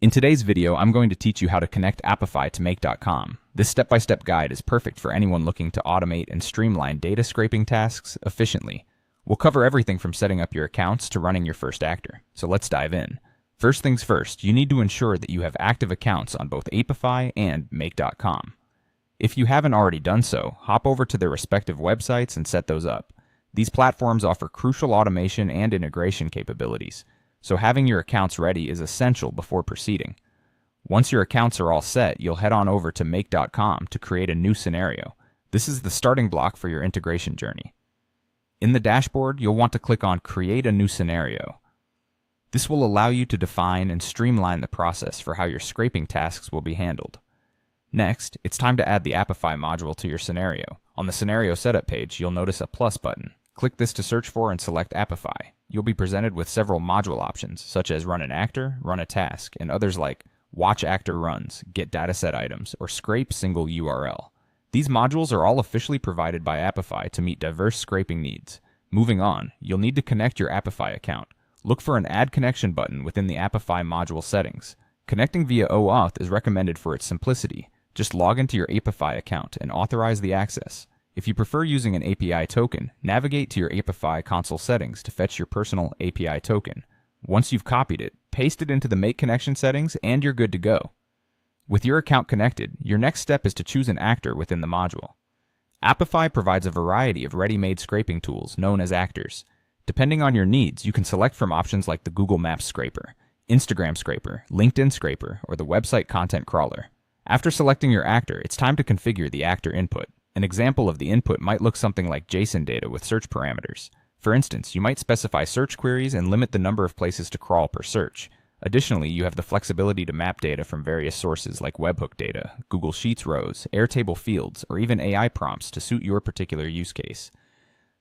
In today's video, I'm going to teach you how to connect Apify to Make.com. This step-by-step guide is perfect for anyone looking to automate and streamline data scraping tasks efficiently. We'll cover everything from setting up your accounts to running your first actor. So let's dive in. First things first, you need to ensure that you have active accounts on both Apify and Make.com. If you haven't already done so, hop over to their respective websites and set those up. These platforms offer crucial automation and integration capabilities, so having your accounts ready is essential before proceeding. Once your accounts are all set, you'll head on over to Make.com to create a new scenario. This is the starting block for your integration journey. In the dashboard, you'll want to click on Create a New Scenario. This will allow you to define and streamline the process for how your scraping tasks will be handled. Next, it's time to add the Apify module to your scenario. On the Scenario Setup page, you'll notice a plus button. Click this to search for and select Apify. You'll be presented with several module options, such as Run an Actor, Run a Task, and others like Watch Actor Runs, Get Dataset Items, or Scrape Single URL. These modules are all officially provided by Apify to meet diverse scraping needs. Moving on, you'll need to connect your Apify account. Look for an Add Connection button within the Apify module settings. Connecting via OAuth is recommended for its simplicity. Just log into your Apify account and authorize the access. If you prefer using an API token, navigate to your Apify console settings to fetch your personal API token. Once you've copied it, paste it into the Make Connection settings and you're good to go. With your account connected, your next step is to choose an actor within the module. Apify provides a variety of ready-made scraping tools known as actors. Depending on your needs, you can select from options like the Google Maps Scraper, Instagram Scraper, LinkedIn Scraper, or the Website Content Crawler. After selecting your actor, it's time to configure the actor input. An example of the input might look something like JSON data with search parameters. For instance, you might specify search queries and limit the number of places to crawl per search. Additionally, you have the flexibility to map data from various sources like webhook data, Google Sheets rows, Airtable fields, or even AI prompts to suit your particular use case.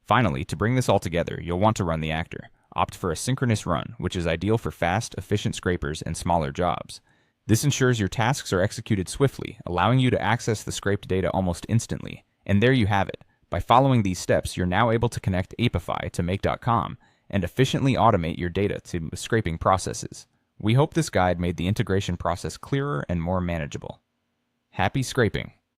Finally, to bring this all together, you'll want to run the actor. Opt for a synchronous run, which is ideal for fast, efficient scrapers and smaller jobs. This ensures your tasks are executed swiftly, allowing you to access the scraped data almost instantly. And there you have it. By following these steps, you're now able to connect Apify to Make.com and efficiently automate your data to scraping processes. We hope this guide made the integration process clearer and more manageable. Happy scraping!